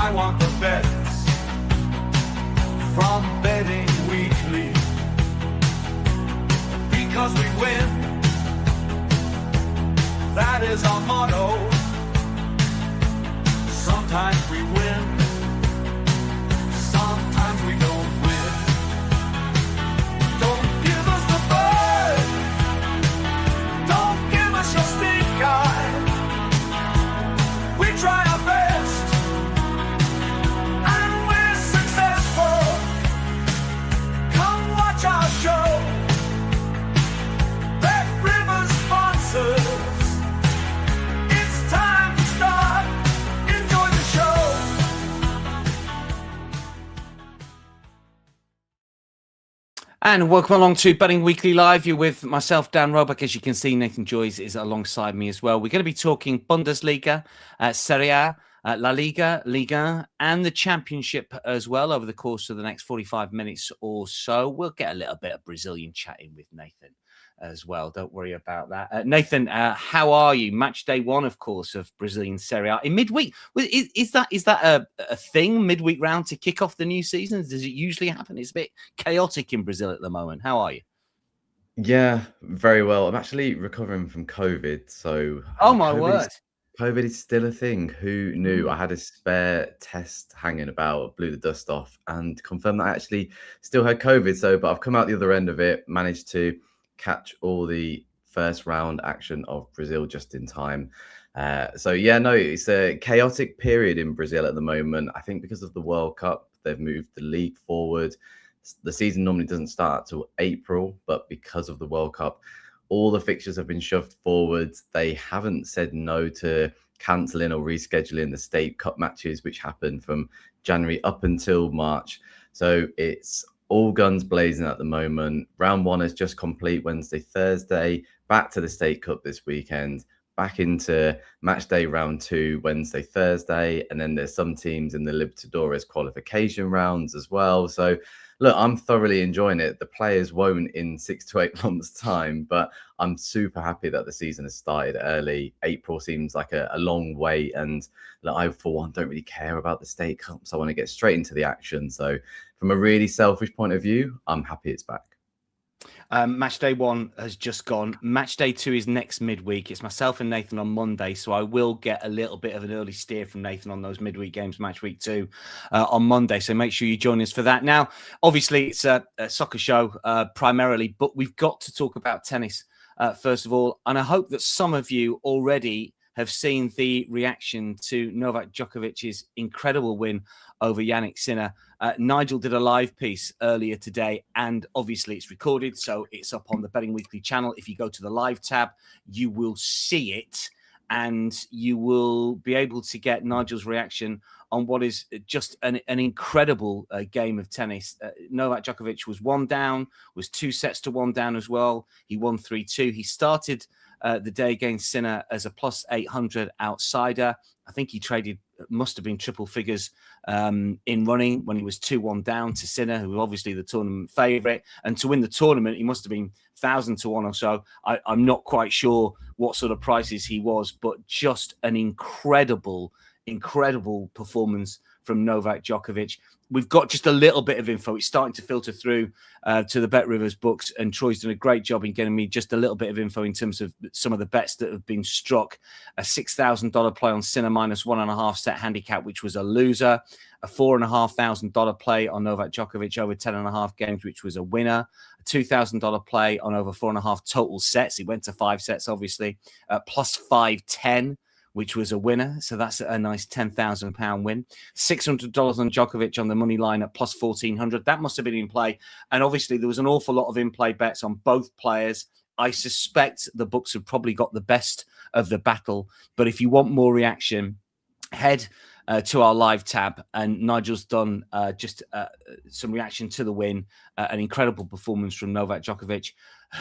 I want the bets from Betting Weekly, because we win, that is our motto. Sometimes we win, sometimes we don't win. Don't give us the bird, don't give us your stink eye. We try our best, and we're successful. Come watch our show. BetRivers sponsors. It's time to start. Enjoy the show. And welcome along to Betting Weekly Live. You're with myself, Dan Roebuck. As you can see, Nathan Joyes is alongside me as well. We're going to be talking Bundesliga, Serie A, La Liga, Ligue, and the Championship as well over the course of the next 45 minutes or so. We'll get a little bit of Brazilian chatting with Nathan as well. Don't worry about that. Nathan, how are you? Match day one, of course, of Brazilian Serie A in midweek. Is that a thing, midweek round to kick off the new season? Does it usually happen? It's a bit chaotic in Brazil at the moment. How are you? Yeah, very well. I'm actually recovering from COVID, so Oh my word. COVID is still a thing. Who knew? I had a spare test hanging about, blew the dust off, and confirmed that I actually still had COVID. But I've come out the other end of it, managed to catch all the first round action of Brazil just in time. It's a chaotic period in Brazil at the moment. I think because of the World Cup, they've moved the league forward. The season normally doesn't start till April, but because of the World Cup, all the fixtures have been shoved forward. They haven't said no to cancelling or rescheduling the State Cup matches, which happened from January up until March. So it's all guns blazing at the moment. Round one is just complete Wednesday, Thursday, back to the State Cup this weekend, back into match day round two, Wednesday, Thursday. And then there's some teams in the Libertadores qualification rounds as well. So look, I'm thoroughly enjoying it. The players won't in 6 to 8 months' time, but I'm super happy that the season has started early. April seems like a long wait, and look, I, for one, don't really care about the State Cups. I want to get straight into the action. So from a really selfish point of view, I'm happy it's back. Match day one has just gone. Match day two is next midweek. It's myself and Nathan on Monday, so I will get a little bit of an early steer from Nathan on those midweek games, match week two on Monday. So make sure you join us for that. Now, obviously, it's a soccer show primarily, but we've got to talk about tennis first of all. And I hope that some of you already have seen the reaction to Novak Djokovic's incredible win over Jannik Sinner. Nigel did a live piece earlier today, and obviously it's recorded, so it's up on the Betting Weekly channel. If you go to the live tab, you will see it, and you will be able to get Nigel's reaction on what is just an incredible game of tennis. Novak Djokovic was 1 down, was 2 sets to 1 down as well. He won 3-2. He started the day against Sinner as a plus 800 outsider. I think he traded, must have been triple figures in running when he was 2-1 down to Sinner, who was obviously the tournament favourite. And to win the tournament, he must have been 1,000 to 1 or so. I'm not quite sure what sort of prices he was, but just an incredible performance from Novak Djokovic. We've got just a little bit of info. It's starting to filter through to the BetRivers books, and Troy's done a great job in getting me just a little bit of info in terms of some of the bets that have been struck. A $6,000 play on Sinner minus 1.5 set handicap, which was a loser. A $4,500 play on Novak Djokovic over 10.5 games, which was a winner. A $2,000 play on over 4.5 total sets. He went to 5 sets, obviously. Plus 510. Which was a winner. So that's a nice £10,000 win. $600 on Djokovic on the money line at plus 1,400. That must have been in play. And obviously there was an awful lot of in-play bets on both players. I suspect the books have probably got the best of the battle. But if you want more reaction, head to our live tab. And Nigel's done just some reaction to the win. An incredible performance from Novak Djokovic,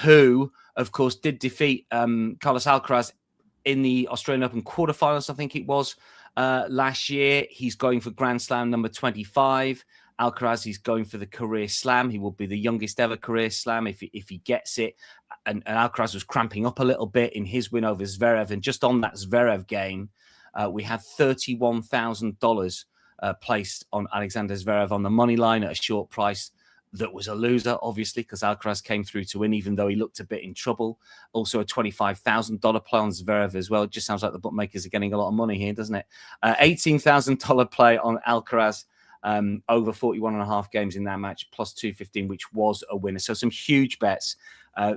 who, of course, did defeat Carlos Alcaraz in the Australian Open quarterfinals, I think it was, last year. He's going for Grand Slam number 25. Alcaraz, he's going for the career slam. He will be the youngest ever career slam if he gets it. And Alcaraz was cramping up a little bit in his win over Zverev. And just on that Zverev game, we had $31,000 placed on Alexander Zverev on the money line at a short price. That was a loser, obviously, because Alcaraz came through to win, even though he looked a bit in trouble. Also, a $25,000 play on Zverev as well. It just sounds like the bookmakers are getting a lot of money here, doesn't it? $18,000 play on Alcaraz over 41.5 games in that match, plus 215, which was a winner. So some huge bets,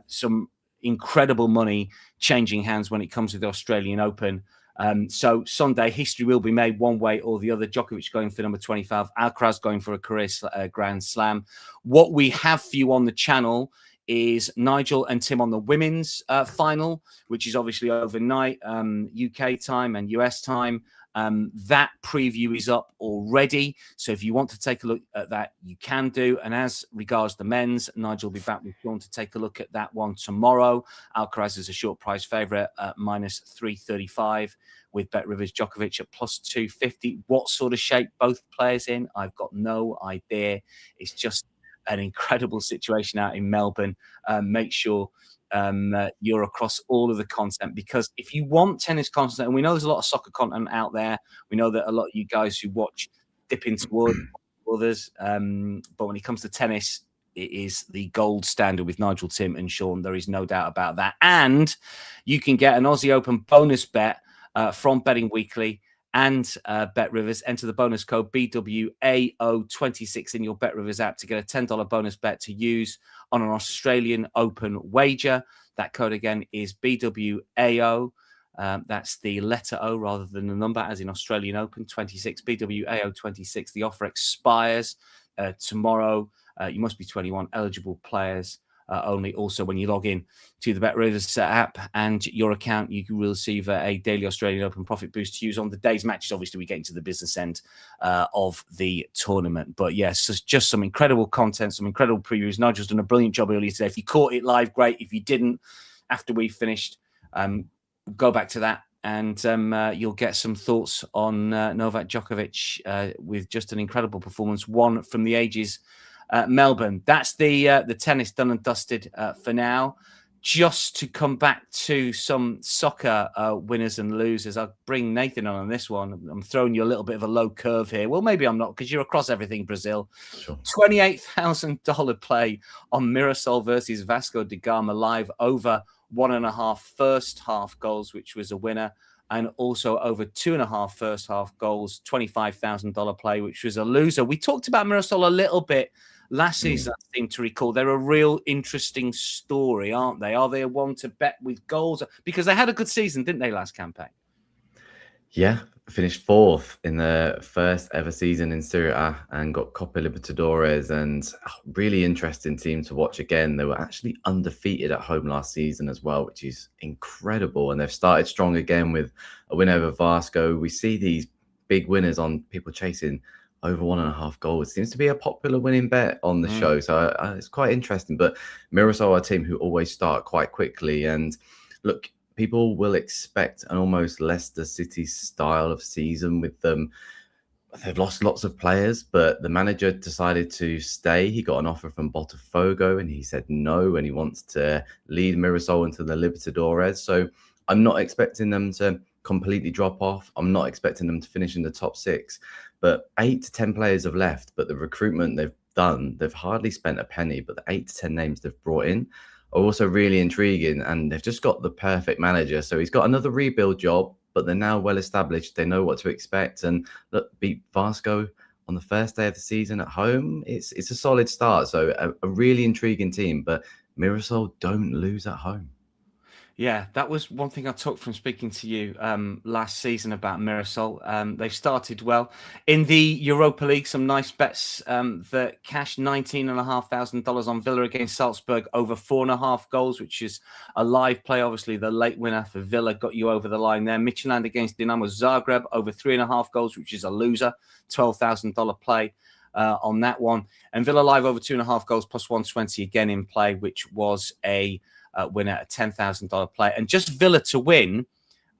some incredible money changing hands when it comes to the Australian Open. So Sunday, history will be made one way or the other. Djokovic going for number 25, Alcaraz going for a career Grand Slam. What we have for you on the channel is Nigel and Tim on the women's final, which is obviously overnight, UK time and US time. That preview is up already. So if you want to take a look at that, you can do. And as regards the men's, Nigel will be back with Sean to take a look at that one tomorrow. Alcaraz is a short price favourite at minus 335 with BetRivers Djokovic at plus 250. What sort of shape both players in? I've got no idea. It's just an incredible situation out in Melbourne. Make sure you're across all of the content, because if you want tennis content, and we know there's a lot of soccer content out there, we know that a lot of you guys who watch dip into others, but when it comes to tennis, it is the gold standard with Nigel, Tim and Sean. There is no doubt about that. And you can get an Aussie Open bonus bet from Betting Weekly and BetRivers. Enter the bonus code BWAO26 in your BetRivers app to get a $10 bonus bet to use on an Australian Open wager. That code again is BWAO. That's the letter O rather than the number, as in Australian Open 26, BWAO 26. The offer expires tomorrow. You must be 21, eligible players only. Also, when you log in to the BetRivers app and your account, you will receive a daily Australian Open profit boost to use on the day's matches. Obviously, we get into the business end of the tournament. But yes, just some incredible content, some incredible previews. Nigel's done a brilliant job earlier today. If you caught it live, great. If you didn't, after we finished, go back to that and you'll get some thoughts on Novak Djokovic with just an incredible performance, one from the ages. Melbourne. That's the tennis done and dusted for now. Just to come back to some soccer winners and losers, I'll bring Nathan on this one. I'm throwing you a little bit of a low curve here. Well, maybe I'm not, because you're across everything, Brazil. Sure. $28,000 play on Mirassol versus Vasco da Gama live, over 1.5 first half goals, which was a winner. And also over 2.5 first half goals, $25,000 play, which was a loser. We talked about Mirassol a little bit last season, I seem to recall. They're a real interesting story, aren't they? Are they one to bet with goals? Because they had a good season, didn't they, last campaign? Yeah, finished 4th in the first ever season in Serie A and got Copa Libertadores, and really interesting team to watch again. They were actually undefeated at home last season as well, which is incredible. And they've started strong again with a win over Vasco. We see these big winners on people chasing over 1.5 goals. It seems to be a popular winning bet on the show. So it's quite interesting. But Mirassol are a team who always start quite quickly. And look, people will expect an almost Leicester City style of season with them. They've lost lots of players, but the manager decided to stay. He got an offer from Botafogo and he said no, and he wants to lead Mirassol into the Libertadores. So I'm not expecting them to completely drop off. I'm not expecting them to finish in the top 6, but 8 to 10 players have left. But the recruitment they've done, they've hardly spent a penny, but the 8 to 10 names they've brought in are also really intriguing, and they've just got the perfect manager. So he's got another rebuild job, but they're now well established. They know what to expect, and look, beat Vasco on the first day of the season at home. It's a solid start. So a really intriguing team, but Mirassol don't lose at home. Yeah, that was one thing I took from speaking to you last season about Mirassol. They've started well. In the Europa League, some nice bets that cashed $19,500 on Villa against Salzburg, over 4.5 goals, which is a live play. Obviously, the late winner for Villa got you over the line there. Midtjylland against Dinamo Zagreb, over 3.5 goals, which is a loser. $12,000 play on that one. And Villa live over 2.5 goals plus 120 again in play, which was a winner at $10,000 play. And just Villa to win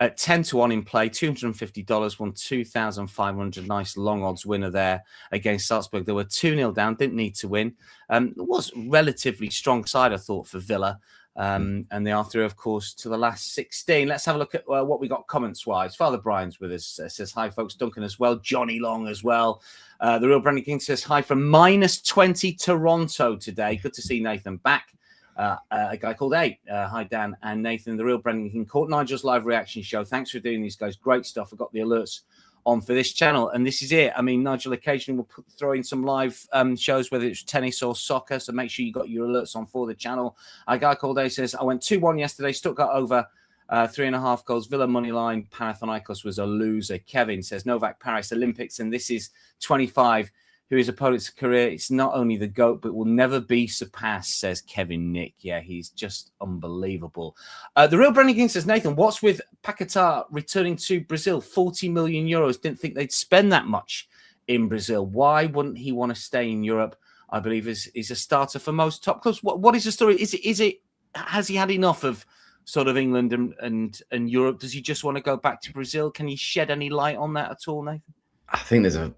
at 10-1 in play, $250, won 2,500. Nice long odds winner there against Salzburg. They were 2-0 down, didn't need to win. It was relatively strong side, I thought, for Villa. And they are through, of course, to the last 16. Let's have a look at what we got comments-wise. Father Brian's with us. Says, hi, folks. Duncan as well. Johnny Long as well. The Real Brendan King says, hi from -20 Toronto today. Good to see Nathan back. A guy called 8. Hi, Dan and Nathan. The Real Brendan King caught Nigel's live reaction show. Thanks for doing these, guys. Great stuff. I got the alerts on for this channel, and this is it. I mean, Nigel occasionally will throw in some live shows, whether it's tennis or soccer, so make sure you got your alerts on for the channel. A guy called A says, I went 2-1 yesterday, Stuttgart over 3.5 goals, Villa money line, Panathinaikos was a loser. Kevin says, Novak Paris Olympics, and this is 25, who is opponent's career. It's not only the GOAT, but will never be surpassed, says Kevin Nick. Yeah, he's just unbelievable. The Real Brendan King says, Nathan, what's with Paquetá returning to Brazil? 40 million euros. Didn't think they'd spend that much in Brazil. Why wouldn't he want to stay in Europe? I believe is a starter for most top clubs. What is the story? Is it has he had enough of sort of England and Europe? Does he just want to go back to Brazil? Can you shed any light on that at all, Nathan? I think there's a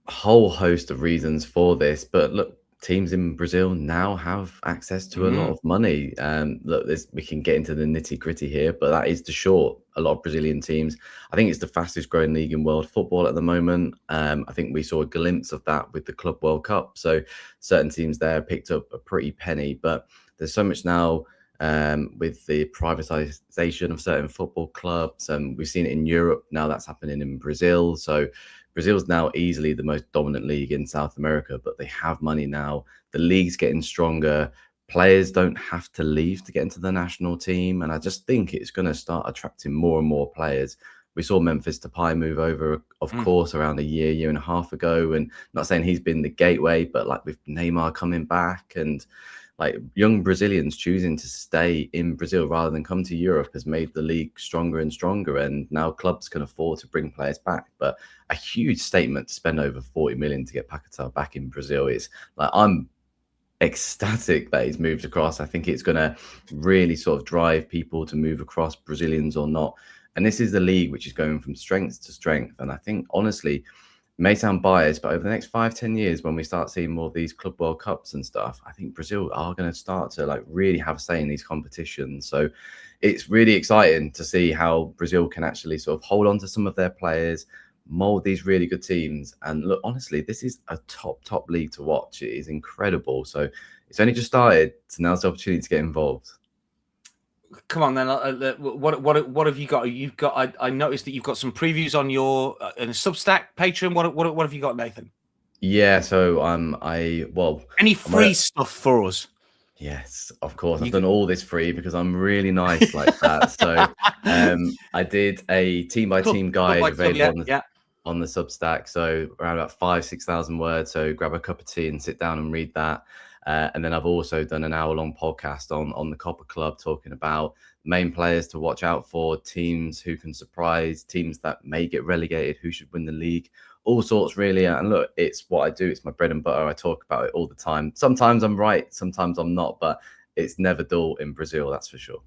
whole host of reasons for this, but look, teams in Brazil now have access to a lot of money. Look, we can get into the nitty gritty here, but that is to short a lot of Brazilian teams. I think it's the fastest growing league in world football at the moment. I think we saw a glimpse of that with the Club World Cup. So certain teams there picked up a pretty penny, but there's so much now with the privatization of certain football clubs. We've seen it in Europe. Now that's happening in Brazil. So Brazil's now easily the most dominant league in South America, but they have money now. The league's getting stronger. Players don't have to leave to get into the national team. And I just think it's going to start attracting more and more players. We saw Memphis Depay move over, of course, around a year and a half ago. And not saying he's been the gateway, but like with Neymar coming back and like young Brazilians choosing to stay in Brazil rather than come to Europe has made the league stronger and stronger. And now clubs can afford to bring players back. But a huge statement to spend over 40 million to get Paquetá back in Brazil is like, I'm ecstatic that he's moved across. I think it's going to really sort of drive people to move across, Brazilians or not. And this is the league which is going from strength to strength. And I think, honestly, may sound biased, but over the next 5-10 years, when we start seeing more of these Club World Cups and stuff, I think Brazil are going to start to like really have a say in these competitions. So it's really exciting to see how Brazil can actually sort of hold on to some of their players, mold these really good teams. And look, honestly, this is a top league to watch. It is incredible. So it's only just started, so now's the opportunity to get involved. Come on then. What have you got? You've got. I noticed that you've got some previews on your Substack, Patreon. What have you got, Nathan? Yeah. So any free stuff for us? Yes, of course. I've done all this free because I'm really nice like that. So I did a team by team guide available on the Substack. So around about 5,000-6,000 words. So grab a cup of tea and sit down and read that. And then I've also done an hour-long podcast on the Copper Club, talking about main players to watch out for, teams who can surprise, teams that may get relegated, who should win the league, all sorts really. And look, it's what I do. It's my bread and butter. I talk about it all the time. Sometimes I'm right, sometimes I'm not, but it's never dull in Brazil, that's for sure.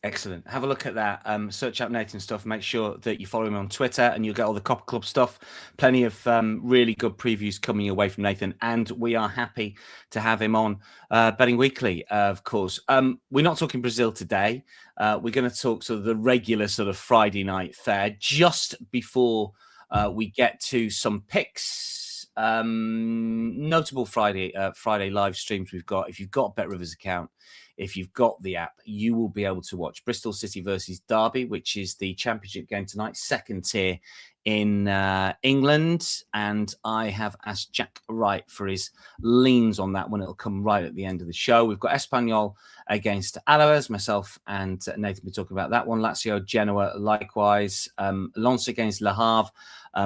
Excellent. Have a look at that. Search up Nathan stuff. Make sure that you follow him on Twitter and you'll get all the Copper Club stuff. Plenty of really good previews coming away from Nathan. And we are happy to have him on Betting Weekly, of course. We're not talking Brazil today. We're going to talk sort of the regular sort of Friday night fare just before we get to some picks. Notable Friday live streams we've got. If you've got a BetRivers account, if you've got the app, you will be able to watch Bristol City versus Derby, which is the championship game tonight, second tier in England. And I have asked Jack Wright for his leans on that one. It'll come right at the end of the show. We've got Espanyol against Alaves. Myself and Nathan will be talking about that one. Lazio-Genoa likewise. Lens against Le Havre.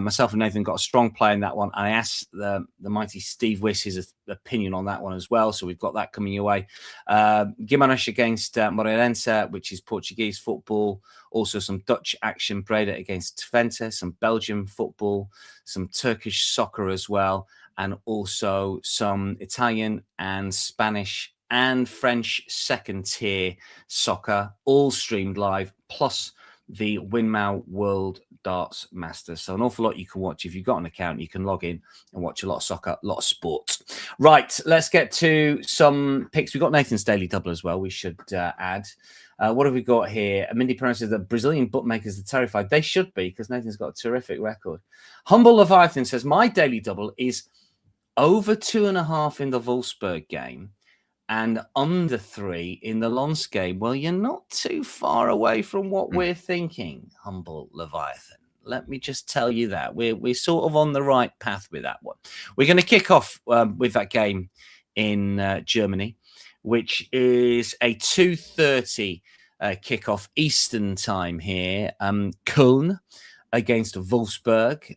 Myself and Nathan got a strong play in that one. I asked the mighty Steve Wiss his opinion on that one as well. So we've got that coming your way. Guimarães against Moreirense, which is Portuguese football. Also some Dutch action. Breda against Twente. Some Belgian football. Some Turkish soccer as well. And also some Italian and Spanish and French second tier soccer. All streamed live. Plus the Winmau World Darts Masters. So an awful lot you can watch. If you've got an account, you can log in and watch a lot of soccer, a lot of sports. Right, let's get to some picks. We've got Nathan's Daily Double as well, we should add. What have we got here? Mindy Perrin says that Brazilian bookmakers are terrified. They should be, because Nathan's got a terrific record. Humble Leviathan says, my Daily Double is over 2.5 in the Wolfsburg game and under 3 in the Lens game. Well, you're not too far away from what we're thinking, Humble Leviathan. Let me just tell you that. We're sort of on the right path with that one. We're going to kick off with that game in Germany, which is a 2:30 kickoff Eastern time here. Cologne against Wolfsburg.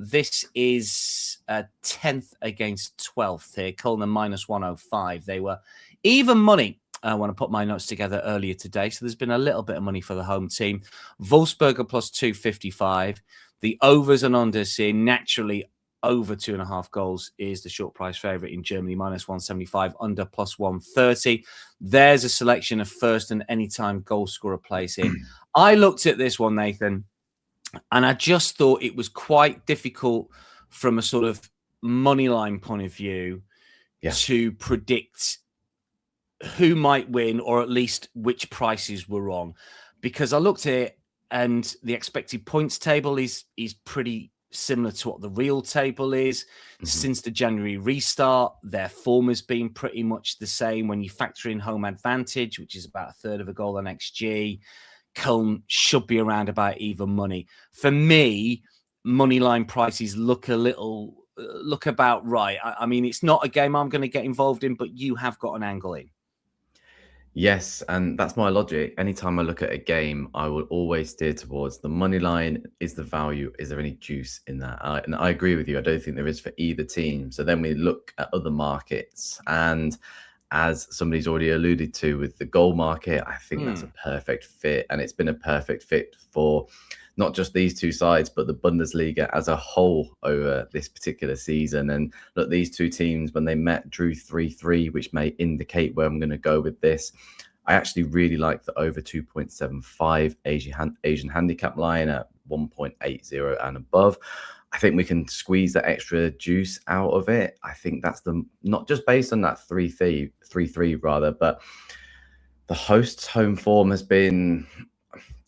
This is 10th against 12th here. Cologne minus 105. They were even money when I put my notes together earlier today. So there's been a little bit of money for the home team. Wolfsburg are plus 255. The overs and unders here, naturally over 2.5 goals is the short price favourite in Germany, minus 175, under plus 130. There's a selection of first and anytime goal scorer plays here. I looked at this one, Nathan, and I just thought it was quite difficult from a sort of money line point of view to predict who might win, or at least which prices were wrong. Because I looked at it and the expected points table is pretty similar to what the real table is. Since the January restart, their form has been pretty much the same. When you factor in home advantage, which is about a third of a goal on XG, Cologne should be around about even money. For me, money line prices look about right. I mean, it's not a game I'm going to get involved in, but you have got an angle in. Yes, and that's my logic. Anytime I look at a game, I will always steer towards the money line. Is the value? Is there any juice in that? And I agree with you. I don't think there is for either team. So then we look at other markets, and as somebody's already alluded to with the goal market, I think that's a perfect fit. And it's been a perfect fit for not just these two sides, but the Bundesliga as a whole over this particular season. And look, these two teams, when they met, drew 3-3, which may indicate where I'm going to go with this. I actually really like the over 2.75 Asian handicap line at 1.80 and above. I think we can squeeze that extra juice out of it. I think that's not just based on that 3-3 rather, but the host's home form has been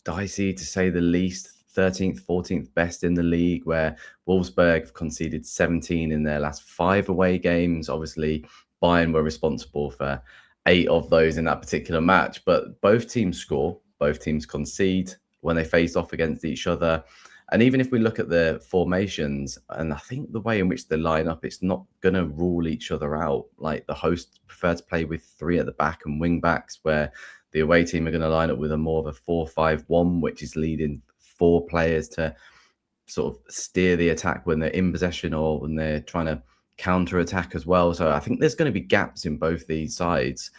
dicey to say the least. 13th, 14th best in the league, where Wolfsburg have conceded 17 in their last 5 away games. Obviously, Bayern were responsible for 8 of those in that particular match, but both teams score, both teams concede when they face off against each other. And even if we look at the formations, and I think the way in which they line up, it's not going to rule each other out. Like the hosts prefer to play with 3 at the back and wing backs, where the away team are going to line up with a more of a 4-5-1, which is leading 4 players to sort of steer the attack when they're in possession or when they're trying to counter attack as well. So I think there's going to be gaps in both these sides.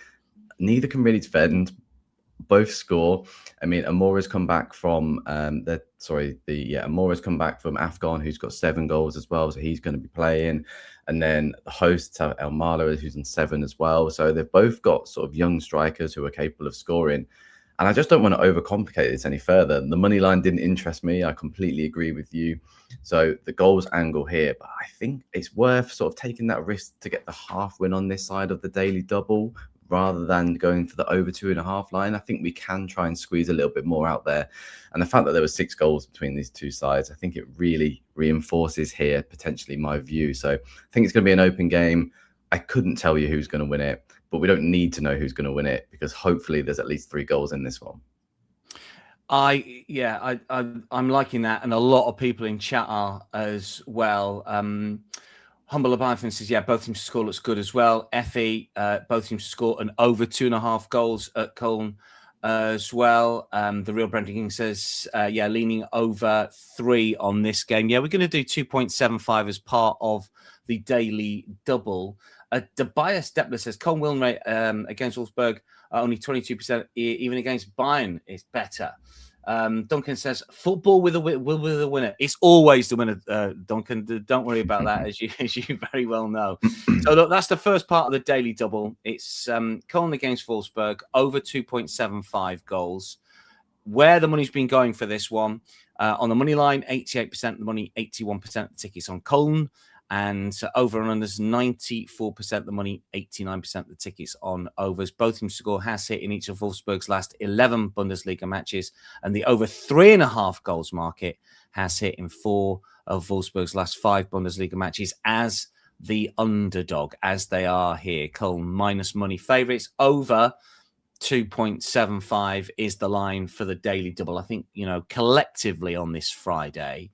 Neither can really defend. Both score. I mean, Amora's come back from Amora's come back from Afghan, who's got 7 goals as well, so he's going to be playing. And then the hosts have El Mala, who's on 7 as well. So they've both got sort of young strikers who are capable of scoring. And I just don't want to overcomplicate this any further. The money line didn't interest me. I completely agree with you. So the goals angle here, but I think it's worth sort of taking that risk to get the half win on this side of the daily double, rather than going for the over 2.5 line. I think we can try and squeeze a little bit more out there. And the fact that there were 6 goals between these two sides, I think it really reinforces here potentially my view. So I think it's going to be an open game. I couldn't tell you who's going to win it, but we don't need to know who's going to win it, because hopefully there's at least 3 goals in this one. I'm liking that, and a lot of people in chat are as well. Humble Leviathan says, yeah, both teams to score looks good as well. Effie, both teams to score and over 2.5 goals at Cologne as well. The real Brendan King says, leaning over 3 on this game. Yeah, we're going to do 2.75 as part of the daily double. Tobias Deppler says, Cologne win rate against Wolfsburg only 22%, even against Bayern is better. Duncan says, football with a winner. It's always the winner, Duncan. Don't worry about that, as you very well know. So look, that's the first part of the daily double. It's Cologne against Wolfsburg, over 2.75 goals. where the money's been going for this one. On the money line, 88% of the money, 81% of the tickets on Cologne. And over and unders, 94% of the money, 89% of the tickets on overs. Both teams to score has hit in each of Wolfsburg's last 11 Bundesliga matches. And the over 3.5 goals market has hit in 4 of Wolfsburg's last 5 Bundesliga matches as the underdog, as they are here. Cologne minus money favourites. Over 2.75 is the line for the daily double. I think, collectively on this Friday,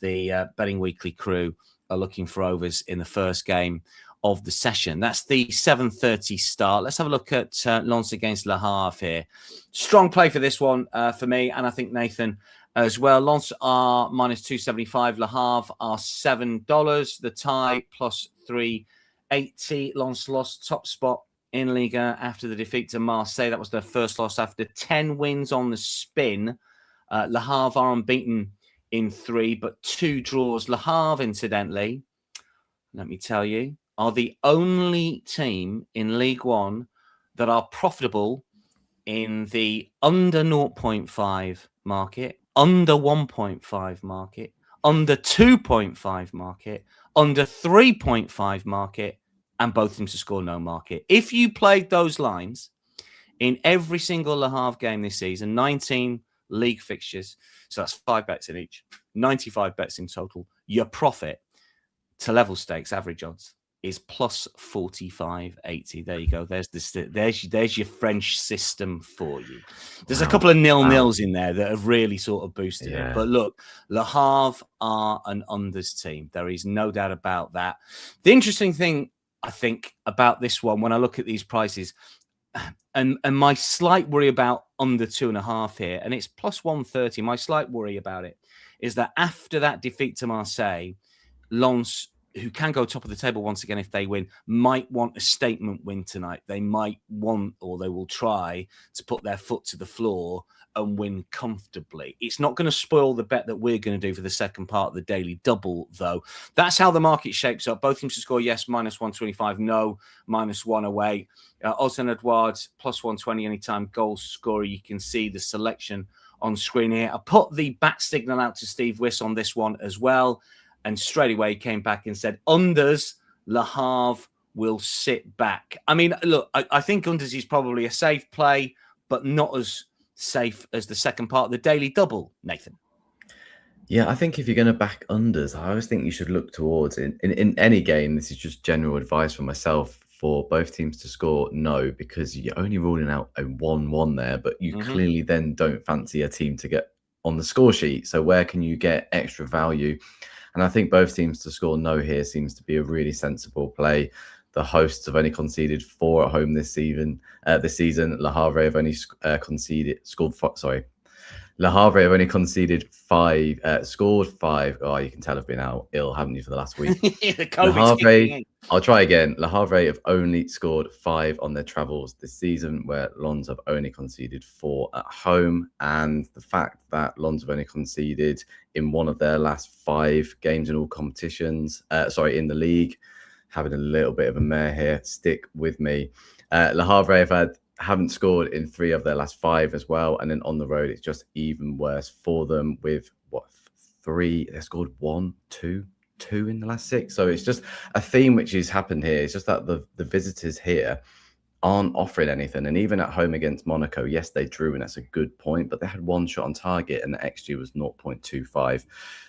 the Betting Weekly crew are looking for overs in the first game of the session. That's the 7:30 start. Let's have a look at Lens against Le Havre here. Strong play for this one for me, and I think Nathan as well. Lens are minus 275. Le Havre are $7. The tie plus 380. Lens lost top spot in Liga after the defeat to Marseille. That was their first loss after 10 wins on the spin. Le Havre are unbeaten in 3, but 2 draws. Le Havre, incidentally, let me tell you, are the only team in Ligue 1 that are profitable in the under 0.5 market, under 1.5 market, under 2.5 market, under 3.5 market, and both teams to score no market. If you played those lines in every single Le Havre game this season, 19 league fixtures, so that's 5 bets in each, 95 bets in total, your profit to level stakes average odds is plus 45.80. There you go. There's your French system for you. There's a couple of nil-nils in there that have really sort of boosted it. But look, Le Havre are an unders team. There is no doubt about that. The interesting thing, I think, about this one, when I look at these prices, and my slight worry about under 2.5 here, and it's plus 130. My slight worry about it is that after that defeat to Marseille, Lens, who can go top of the table once again if they win, might want a statement win tonight. They might want, or they will try to put their foot to the floor and win comfortably. It's not going to spoil the bet that we're going to do for the second part of the daily double, though. That's how the market shapes up. Both teams to score, yes, minus 125, no, minus 108. Ozan Edouard's plus 120 anytime goal scorer. You can see the selection on screen here. I put the bat signal out to Steve Wiss on this one as well, and straight away came back and said, unders, Le Havre will sit back. I mean, look, I think unders is probably a safe play, but not as safe as the second part of the daily double, Nathan. Yeah, I think if you're going to back unders, I always think you should look towards in any game. This is just general advice for myself, for both teams to score no, because you're only ruling out a 1-1 there, but you clearly then don't fancy a team to get on the score sheet. So where can you get extra value? And I think both teams to score no here seems to be a really sensible play. The hosts have only conceded 4 at home this season. Le Havre have only Le Havre have only conceded 5, scored 5. Oh, you can tell I've been out ill, haven't you, for the last week? Le Havre, I'll try again. Le Havre have only scored 5 on their travels this season, where Lens have only conceded 4 at home. And the fact that Lens have only conceded in one of their last 5 games in all competitions, in the league, having a little bit of a mare here. Stick with me. Le Havre haven't scored in 3 of their last 5 as well, and then on the road it's just even worse for them with 3. They scored 1, 2 in the last 6. So it's just a theme which has happened here. It's just that the visitors here aren't offering anything, and even at home against Monaco, yes, they drew, and that's a good point, but they had 1 shot on target and the XG was 0.25.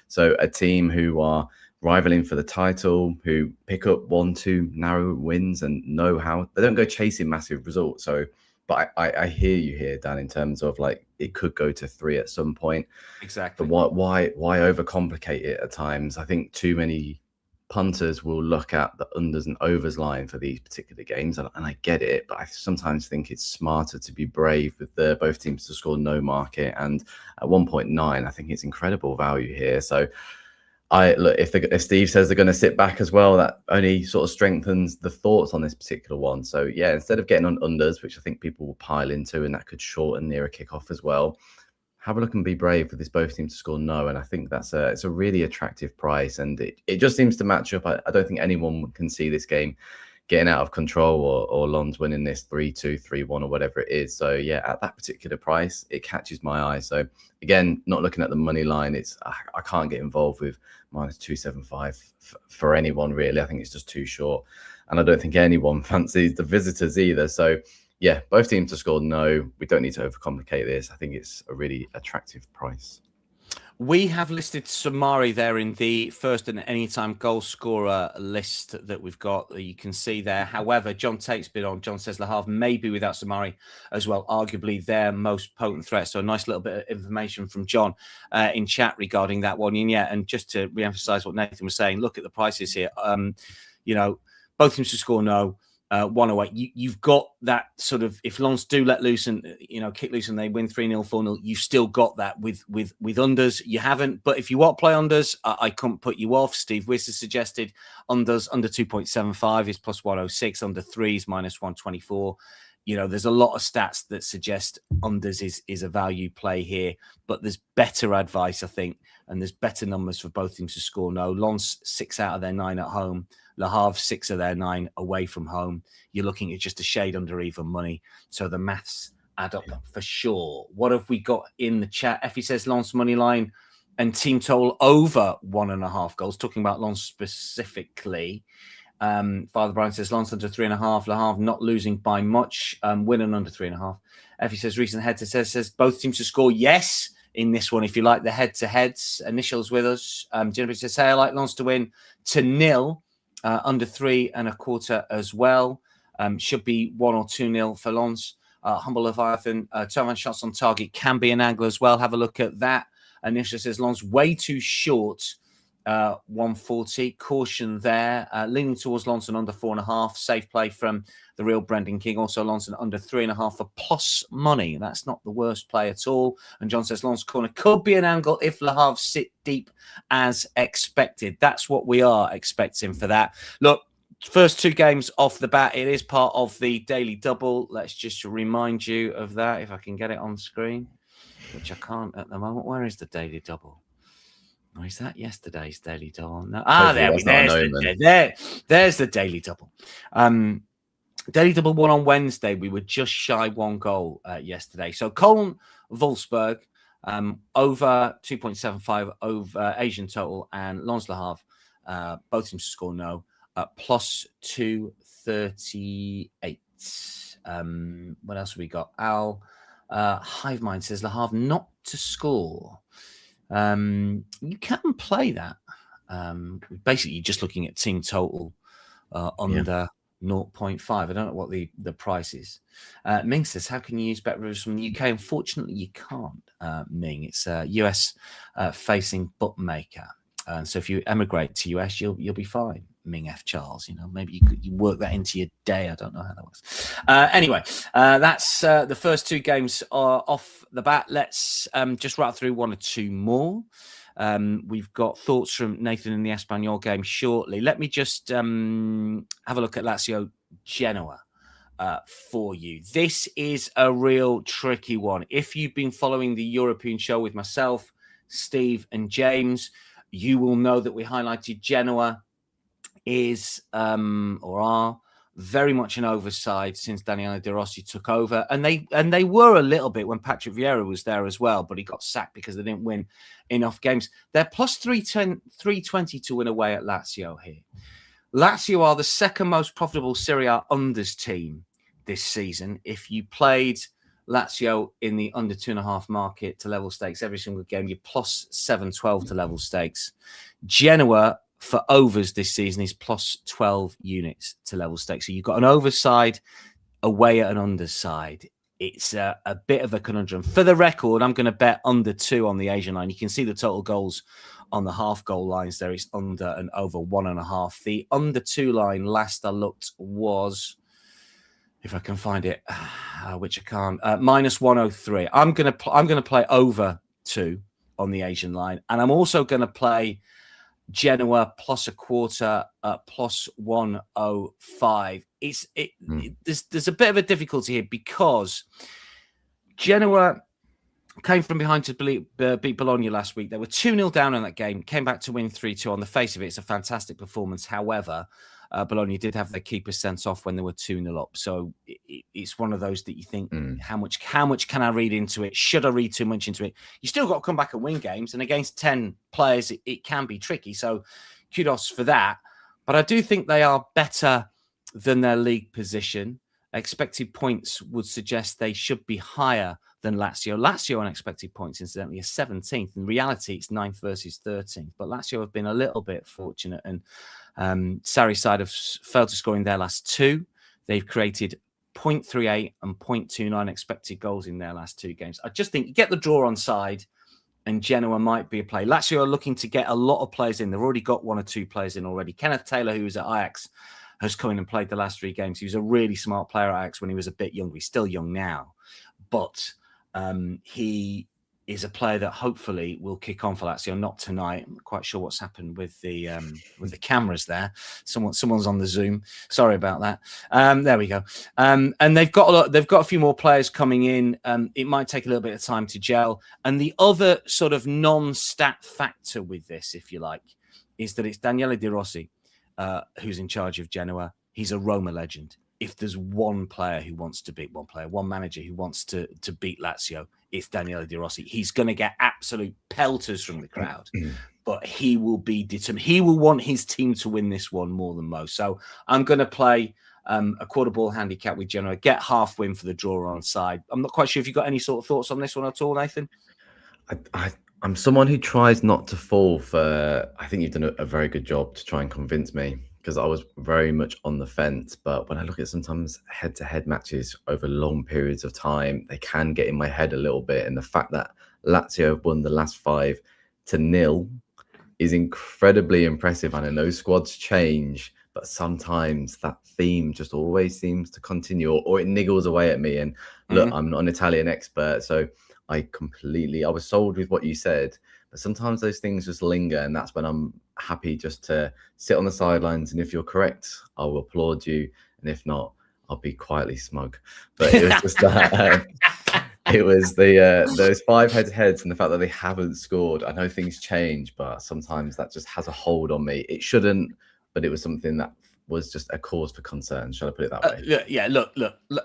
So a team who are rivaling for the title, who pick up 1-2 narrow wins and know how, they don't go chasing massive results. So, but I hear you here, Dan, in terms of like it could go to 3 at some point. Exactly. But why overcomplicate it at times? I think too many punters will look at the unders and overs line for these particular games, and I get it, but I sometimes think it's smarter to be brave with both teams to score no market. And at 1.9, I think it's incredible value here. So if Steve says they're going to sit back as well, that only sort of strengthens the thoughts on this particular one. So yeah, instead of getting on unders, which I think people will pile into, and that could shorten near a kickoff as well, have a look and be brave for this both teams to score no. And I think it's a really attractive price, and it just seems to match up. I don't think anyone can see this game getting out of control, or Lens winning this 3-2, 3-1, or whatever it is. So yeah, at that particular price, it catches my eye. So again, not looking at the money line, I can't get involved with -275 for anyone really. I think it's just too short, and I don't think anyone fancies the visitors either. So yeah, both teams to score. No, we don't need to overcomplicate this. I think it's a really attractive price. We have listed Samari there in the first and anytime goal scorer list that we've got that you can see there. However, John Tate's been on. John says Le Havre maybe without Samari as well, arguably their most potent threat. So a nice little bit of information from John in chat regarding that one. And yeah, and just to re-emphasize what Nathan was saying, look at the prices here. Both teams to score no. 108. You've got that sort of, if Lens do let loose and kick loose and they win 3-0, 4-0, you've still got that with unders. You haven't, but if you want to play unders, I couldn't put you off. Steve Wiss has suggested unders under 2.75 is +106, under 3 is -124. There's a lot of stats that suggest unders is a value play here, but there's better advice, I think, and there's better numbers for both teams to score no. Lens 6 out of their 9 at home. Le Havre 6 of their 9 away from home. You're looking at just a shade under even money. So the maths add up for sure. What have we got in the chat? Effie says Lens money line and team total over 1.5 goals. Talking about Lens specifically. Father Brian says Lens under 3.5. Le Havre not losing by much. Winning under 3.5. Effie says recent head-to-head says both teams to score. Yes, in this one, if you like the head-to-heads. Initials with us. Jennifer says, hey, I like Lens to win to 0. Under 3.25 as well. Should be 1 or 2-0 for Lens. Humble Leviathan, 12 shots on target can be an angle as well. Have a look at that. Anisha says Lens way too short. 140. Caution there. Leaning towards Lens under 4.5. Safe play from the real Brendan King. Also Lens under 3.5 for plus money. That's not the worst play at all. And John says Lens corner could be an angle if Le Havre sit deep as expected. That's what we are expecting for that. Look, first 2 games off the bat, it is part of the daily double. Let's just remind you of that if I can get it on screen, which I can't at the moment. Where is the daily double? Or is that yesterday's daily double? No. There's the daily double. Daily double one on Wednesday. We were just shy 1 goal yesterday. So Cologne, Wolfsburg, over 2.75 over Asian total, and Lens Le Havre, both teams to score no, +238. What else have we got? Al Hive Mind says Le Havre not to score. You can play that. Basically, you're just looking at team total under 0.5. I don't know what the price is. Ming says, how can you use BetRivers from the UK? Unfortunately, you can't, Ming. It's a US facing bookmaker. So if you emigrate to US, you'll be fine. Ming F. Charles, maybe you work that into your day. I don't know how that works. Anyway, that's the first 2 games are off the bat. Let's just rattle through 1 or 2 more. We've got thoughts from Nathan in the Espanyol game shortly. Let me just have a look at Lazio-Genoa for you. This is a real tricky one. If you've been following the European show with myself, Steve and James, you will know that we highlighted Genoa is or are very much an overside since Daniele De Rossi took over, and they were a little bit when Patrick Vieira was there as well, but he got sacked because they didn't win enough games. They're +320 to win away at Lazio here. Lazio are the second most profitable Serie A unders team this season. If you played Lazio in the under 2.5 market to level stakes every single game, you're +712 to level stakes. Genoa for overs this season is +12 units to level stakes. So you've got an overside away at an underside. It's a bit of a conundrum. For the record, I'm going to bet under 2 on the Asian line. You can see the total goals on the half goal lines there. It's under and over 1.5. The under 2 line last I looked was, if I can find it, which I can't, -103. I'm going to play over 2 on the Asian line, and I'm also going to play Genoa +0.25 at +105. There's a bit of a difficulty here because Genoa came from behind to beat Bologna last week. They were 2-0 down in that game, came back to win 3-2. On the face of it, it's a fantastic performance. However, Bologna did have their keeper sent off when they were 2-0 up. So it's one of those that you think, how much can I read into it? Should I read too much into it? You still got to come back and win games. And against 10 players, it can be tricky. So kudos for that. But I do think they are better than their league position. Expected points would suggest they should be higher than Lazio. Lazio on expected points, incidentally, is 17th. In reality, it's 9th versus 13th. But Lazio have been a little bit fortunate. And Sarri's side have failed to score in their last two. They've created 0.38 and 0.29 expected goals in their last two games. I just think you get the draw on side and Genoa might be a play. Lazio are looking to get a lot of players in. They've already got one or two players in already. Kenneth Taylor, who was at Ajax, has come in and played the last three games. He was a really smart player at Ajax when he was a bit younger. He's still young now. But he is a player that hopefully will kick on for Lazio. Not tonight. I'm not quite sure what's happened with the cameras there. Someone's on the Zoom. Sorry about that. There we go. And they've got a few more players coming in. It might take a little bit of time to gel. And the other sort of non-stat factor with this, if you like, is that it's Daniele De Rossi who's in charge of Genoa. He's a Roma legend. If there's one player who wants to beat one manager who wants to beat Lazio, it's Daniele De Rossi. He's going to get absolute pelters from the crowd, but he will be determined. He will want his team to win this one more than most. So I'm going to play a quarter ball handicap with Genoa, get half win for the draw on side. I'm not quite sure if you've got any sort of thoughts on this one at all, Nathan. I'm someone who tries not to fall for. I think you've done a very good job to try and convince me, because I was very much on the fence. But when I look at sometimes head-to-head matches over long periods of time, they can get in my head a little bit. And the fact that Lazio have won the last 5-0 is incredibly impressive. And I know squads change, but sometimes that theme just always seems to continue, or it niggles away at me. And look, I'm not an Italian expert, so I was sold with what you said. But sometimes those things just linger, and that's when I'm happy just to sit on the sidelines. And if you're correct, I will applaud you. And if not, I'll be quietly smug. But it was just that it was those 5 head-to-heads and the fact that they haven't scored. I know things change, but sometimes that just has a hold on me. It shouldn't, but it was something that was just a cause for concern. Shall I put it that way? Look.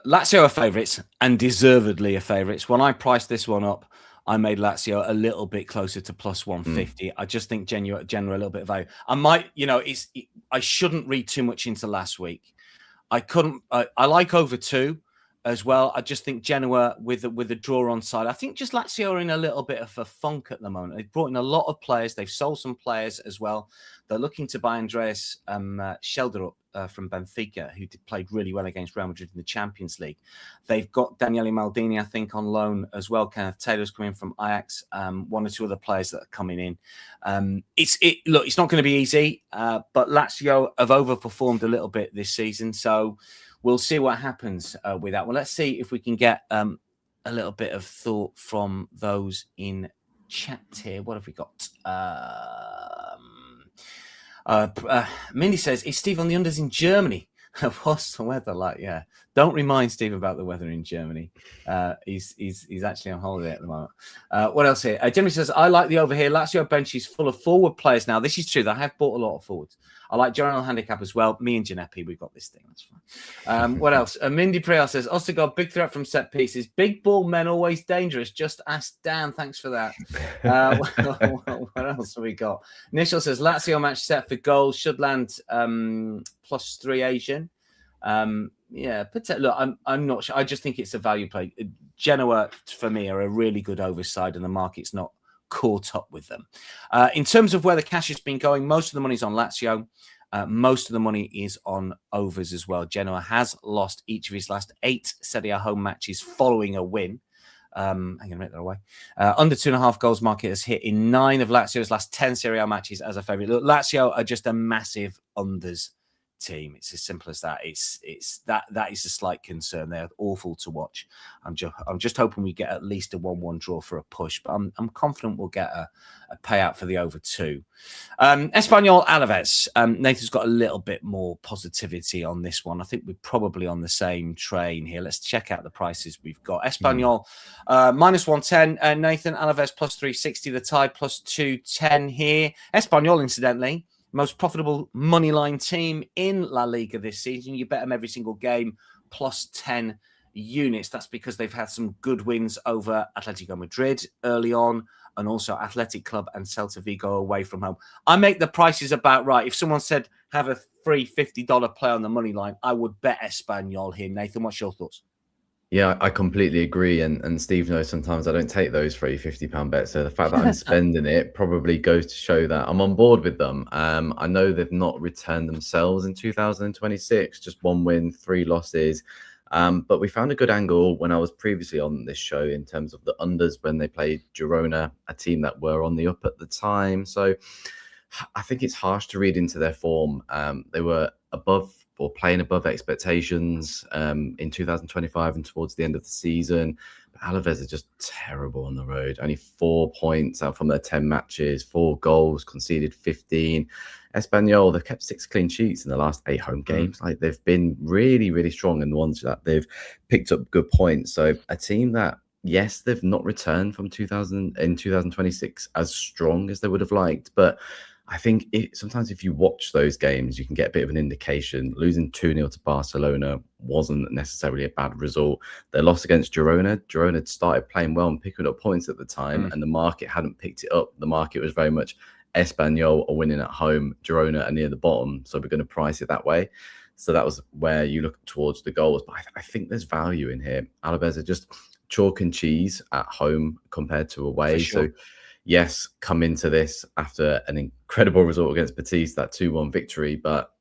Lazio are favourites, and deservedly are favourites. When I priced this one up, I made Lazio a little bit closer to plus 150. I just think Genoa a little bit of value. I might, I shouldn't read too much into last week. I like over 2 as well. I just think Genoa with the draw on side. I think just Lazio are in a little bit of a funk at the moment. They've brought in a lot of players. They've sold some players as well. They're looking to buy Andreas Schelder up from Benfica, who played really well against Real Madrid in the Champions League. They've got Daniele Maldini, I think, on loan as well. Kenneth Taylor's coming from Ajax. One or two other players that are coming in. It's not going to be easy, but Lazio have overperformed a little bit this season. So we'll see what happens with that. Well, let's see if we can get a little bit of thought from those in chat here. What have we got? Mindy says, is Steve on the unders in Germany? What's the weather like? Yeah. Don't remind Steve about the weather in Germany. He's actually on holiday at the moment. What else here? Jeremy says, I like the over here. Lazio bench is full of forward players now. This is true. I have bought a lot of forwards. I like general handicap as well. Me and Ginepi, we've got this thing. That's fine. What else? Mindy Prial says, Ostergaard, big threat from set pieces. Big ball men always dangerous. Just ask Dan. Thanks for that. What else have we got? Nishal says, Lazio match set for goals. Should land +3 Asian. Look, I'm not sure. I just think it's a value play. Genoa, for me, are a really good overside, and the market's not caught up with them. In terms of where the cash has been going, most of the money's on Lazio. Most of the money is on overs as well. Genoa has lost each of his last 8 Serie A home matches following a win. I'm going to make that away. Under 2.5 goals market has hit in 9 of Lazio's last 10 Serie A matches as a favourite. Look, Lazio are just a massive unders team. It's as simple as that. That is a slight concern. They're awful to watch. I'm just hoping we get at least a 1-1 draw for a push, but I'm confident we'll get a payout for the over 2. Espanyol Alaves. Nathan's got a little bit more positivity on this one. I think we're probably on the same train here. Let's check out the prices we've got. Espanyol minus 110. Nathan, Alaves plus 360. The tie plus 210 here. Espanyol, incidentally, most profitable moneyline team in La Liga this season. You bet them every single game, plus 10 units. That's because they've had some good wins over Atletico Madrid early on, and also Athletic Club and Celta Vigo away from home. I make the prices about right. If someone said have a free $50 play on the money line, I would bet Espanyol here. Nathan, what's your thoughts? Yeah, I completely agree. And Steve knows sometimes I don't take those free £50 bets. So the fact that I'm spending it probably goes to show that I'm on board with them. I know they've not returned themselves in 2026, just 1 win, 3 losses. But we found a good angle when I was previously on this show in terms of the unders when they played Girona, a team that were on the up at the time. So I think it's harsh to read into their form. They were above or playing above expectations in 2025 and towards the end of the season. But Alaves are just terrible on the road. Only 4 points out from their 10 matches, 4 goals, conceded 15. Espanyol, they've kept 6 clean sheets in the last 8 home games. Like, they've been really, really strong in the ones that they've picked up good points. So a team that, yes, they've not returned from 2026 as strong as they would have liked, but I think sometimes if you watch those games, you can get a bit of an indication. Losing 2-0 to Barcelona wasn't necessarily a bad result. Their loss against Girona had started playing well and picking up points at the time, and the market hadn't picked it up. The market was very much Espanyol are winning at home, Girona are near the bottom, so we're going to price it that way. So that was where you look towards the goals. But I think there's value in here. Alaves are just chalk and cheese at home compared to away. Sure. So yes, come into this after an incredible result against Betis, that 2-1 victory. But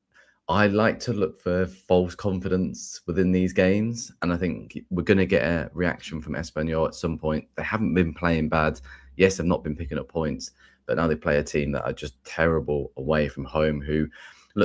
I like to look for false confidence within these games. And I think we're going to get a reaction from Espanyol at some point. They haven't been playing bad. Yes, they've not been picking up points. But now they play a team that are just terrible away from home, who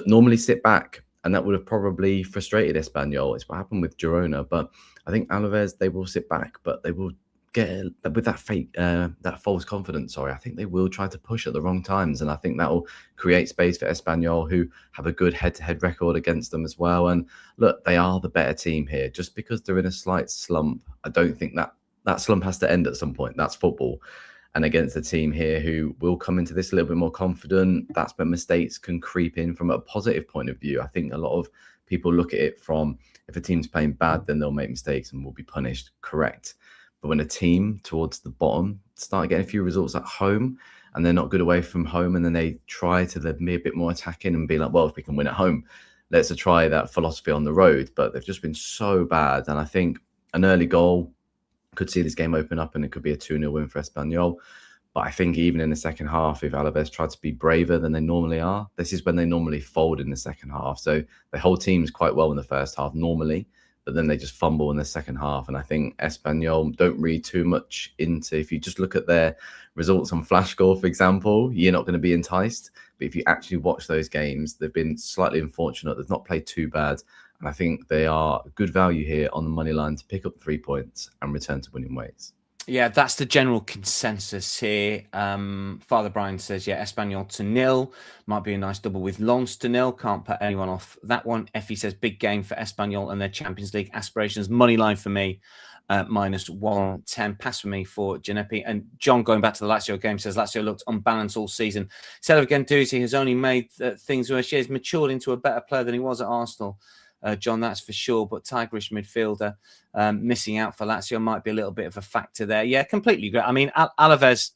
normally sit back. And that would have probably frustrated Espanyol. It's what happened with Girona. But I think Alaves, they will sit back, but they will get with that fake, that false confidence. Sorry, I think they will try to push at the wrong times, and I think that will create space for Espanyol, who have a good head-to-head record against them as well. And look, they are the better team here. Just because they're in a slight slump, I don't think that slump has to end at some point. That's football. And against a team here who will come into this a little bit more confident, that's when mistakes can creep in from a positive point of view. I think a lot of people look at it from, if a team's playing bad, then they'll make mistakes and will be punished. Correct. But when a team towards the bottom start getting a few results at home and they're not good away from home, and then they try to be a bit more attacking and be like, well, if we can win at home, let's try that philosophy on the road. But they've just been so bad. And I think an early goal could see this game open up and it could be a 2-0 win for Espanyol. But I think even in the second half, if Alaves tried to be braver than they normally are, this is when they normally fold in the second half. So the whole team's quite well in the first half normally, but then they just fumble in the second half. And I think Espanyol don't read too much into, if you just look at their results on Flash Score, for example, you're not going to be enticed. But if you actually watch those games, they've been slightly unfortunate. They've not played too bad. And I think they are good value here on the money line to pick up 3 points and return to winning ways. Yeah, that's the general consensus here. Father Brian says, yeah, Espanyol to 0. Might be a nice double with Lens to 0. Can't put anyone off that one. Effie says, big game for Espanyol and their Champions League aspirations. Money line for me, minus 110. Pass for me for Giuseppe. And John, going back to the Lazio game, says Lazio looked unbalanced all season. Instead of Guendouzi has only made things worse. Yeah, he's matured into a better player than he was at Arsenal. John, that's for sure. But tigerish midfielder missing out for Lazio might be a little bit of a factor there. Yeah, completely great. I mean, Alaves,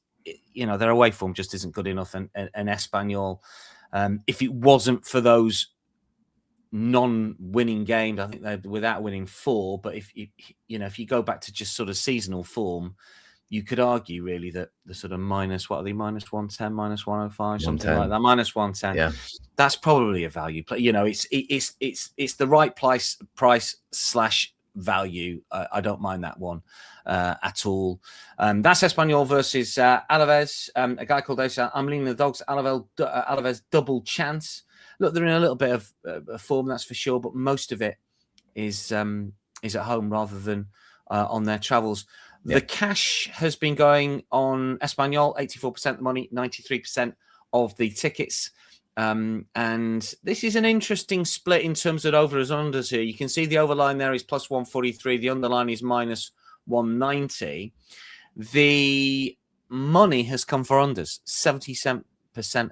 their away form just isn't good enough. And Espanyol, if it wasn't for those non-winning games, I think they're without winning 4. But if you go back to just sort of seasonal form, you could argue really that the sort of minus 110, minus 105, something like that, minus 110. Yeah, that's probably a value play. It's the right price / value. I don't mind that one at all. That's Espanyol versus Alaves. A guy called Asa, I'm leaning the dogs. Alaves double chance. look, they're in a little bit of form, that's for sure, but most of it is at home rather than on their travels. Yeah. The cash has been going on Espanyol, 84% of the money, 93% of the tickets. And this is an interesting split in terms of overs and unders here. You can see the overline there is plus 143. The underline is minus 190. The money has come for unders. 77%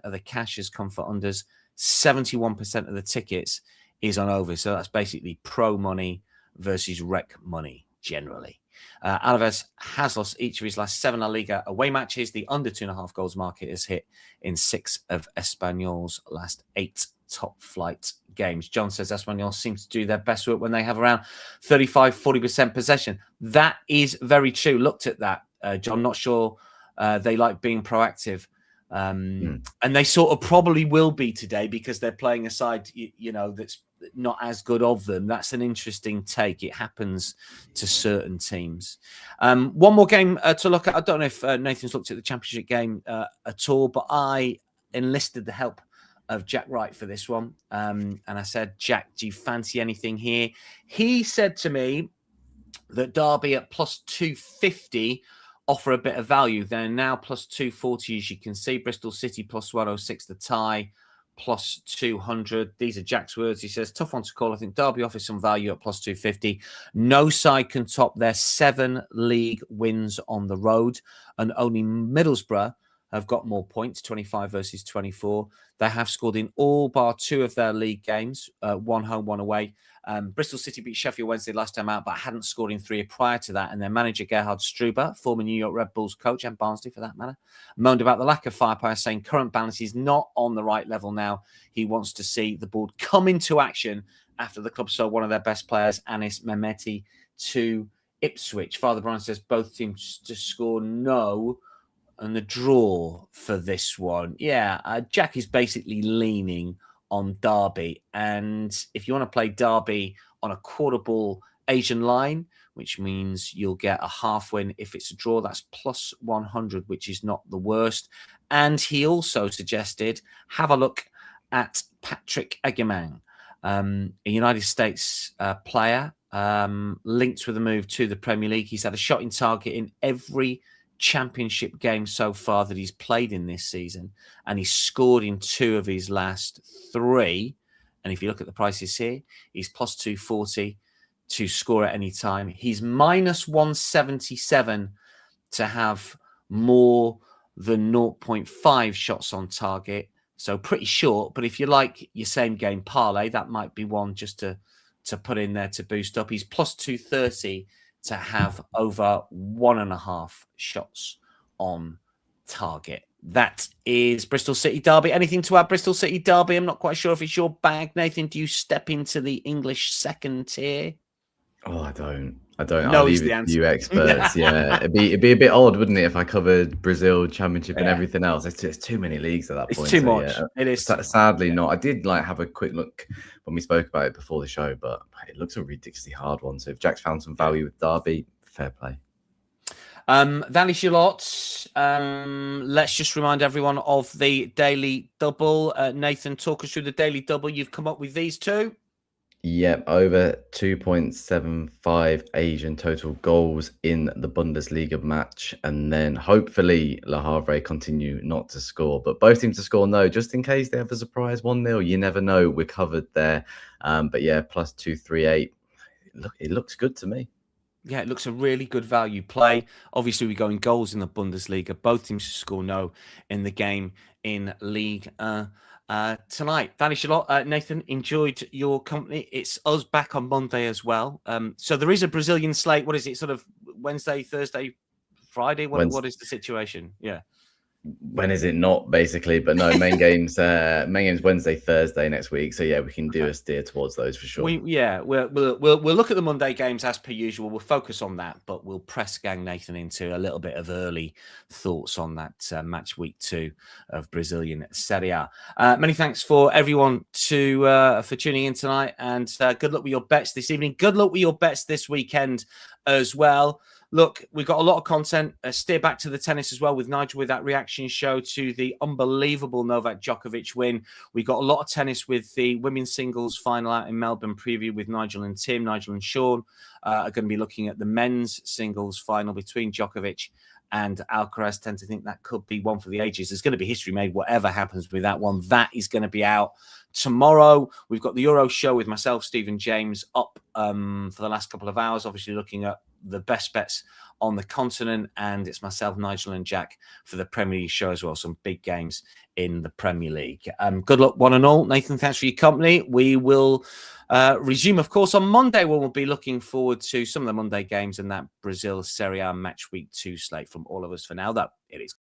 of the cash has come for unders. 71% of the tickets is on overs. So that's basically pro money versus rec money generally. Alaves has lost each of his last 7 La Liga away matches. The under 2.5 goals market has hit in 6 of Espanyol's last 8 top flight games. John says Espanyol seems to do their best work when they have around 35-40% possession. That is very true. Looked at that, John. Not sure they like being proactive. And they sort of probably will be today because they're playing a side, that's not as good of them. That's an interesting take. It happens to certain teams. One more game to look at. I don't know if Nathan's looked at the championship game at all, but I enlisted the help of Jack Wright for this one. And I said, Jack, do you fancy anything here? He said to me that Derby at plus 250 offer a bit of value. They're now plus 240, as you can see. Bristol City plus 106, the tie plus 200. These are Jack's words. He says, tough one to call. I think Derby offers some value at plus 250. No side can top their 7 league wins on the road, and only Middlesbrough have got more points, 25 versus 24. They have scored in all bar 2 of their league games, 1 home, 1 away. Bristol City beat Sheffield Wednesday last time out, but hadn't scored in 3 prior to that. And their manager, Gerhard Struber, former New York Red Bulls coach, and Barnsley for that matter, moaned about the lack of firepower, saying current balance is not on the right level now. He wants to see the board come into action after the club sold one of their best players, Anis Mehmeti, to Ipswich. Father Brian says both teams to score no, and the draw for this one. Yeah, Jack is basically leaning on Derby. And if you want to play Derby on a quarter ball Asian line, which means you'll get a half win if it's a draw, that's plus 100, which is not the worst. And he also suggested have a look at Patrick Aguiman, a United States player linked with a move to the Premier League. He's had a shot in target in every championship game so far that he's played in this season, and he's scored in 2 of his last 3. And if you look at the prices here, he's plus 240 to score at any time. He's minus 177 to have more than 0.5 shots on target. So pretty short, but if you like your same game parlay, that might be one just to put in there to boost up. He's plus 230 to have over 1.5 shots on target. That is Bristol City Derby. Anything to add, Bristol City Derby? I'm not quite sure if it's your bag, Nathan. Do you step into the English second tier? Oh, I don't. I'll Knows leave the it to answer. you experts. Yeah, it'd be a bit odd, wouldn't it, if I covered Brazil Championship and Yeah. everything else? It's too many leagues at that It's point. too so, much. yeah. It is. Sadly not. I did have a quick look when we spoke about it before the show, but it looks a ridiculously hard one. So if Jack's found some value with Derby, fair play. Valley Charlotte. Let's just remind everyone of the daily double. Nathan, talk us through the daily double. You've come up with these 2. Yep, over 2.75 Asian total goals in the Bundesliga match. And then hopefully Le Havre continue not to score. But both teams to score no, just in case they have a surprise 1-0. You never know. We're covered there. But yeah, plus 238. It looks good to me. Yeah, it looks a really good value play. Obviously, we're going goals in the Bundesliga. Both teams to score no in the game in Ligue tonight. Valley Charlotte, Nathan, enjoyed your company. It's us back on Monday as well. So there is a Brazilian slate. What is it? Sort of Wednesday, Thursday, Friday? What is the situation? Yeah. When is it not, basically? But no, main games Wednesday, Thursday next week. So yeah, we can do a steer towards those for sure. We'll look at the Monday games as per usual. We'll focus on that, but we'll press gang Nathan into a little bit of early thoughts on that match week 2 of Brazilian Serie A. Many thanks for everyone for tuning in tonight, and good luck with your bets this evening. Good luck with your bets this weekend as well. Look, we've got a lot of content. Steer back to the tennis as well with Nigel with that reaction show to the unbelievable Novak Djokovic win. We've got a lot of tennis with the women's singles final out in Melbourne preview with Nigel and Tim. Nigel and Sean are going to be looking at the men's singles final between Djokovic and Alcaraz. Tend to think that could be one for the ages. There's going to be history made, whatever happens with that one. That is going to be out tomorrow. We've got the Euro show with myself, Stephen James, up for the last couple of hours, obviously looking at the best bets on the continent, and it's myself, Nigel and Jack for the Premier League show as well. Some big games in the Premier League. Good luck one and all. Nathan, thanks for your company. We will resume, of course, on Monday, when we'll be looking forward to some of the Monday games and that Brazil Serie A match week 2 slate. From all of us for now, though, it is